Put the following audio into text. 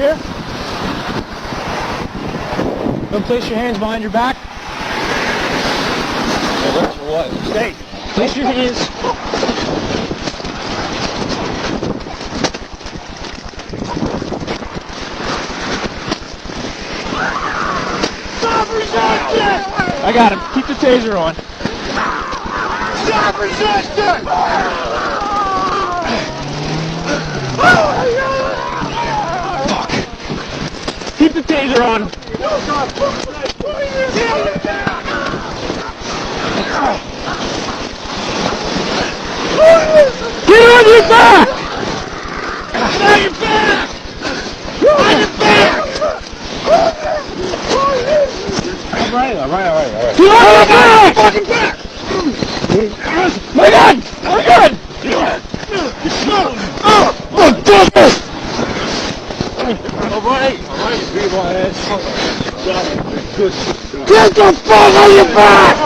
here. Don't place your hands behind your back. What? Stay. Place your hands. Stop resisting! I got him. Keep the taser on. Stop resisting! Fuck. Keep the taser on. Get on your back! Get on your back! On your back! All right. Get on your back! fucking back! My gun! My gun! Oh, damn it! Alright, be my ass. Good. Get the fuck on your back!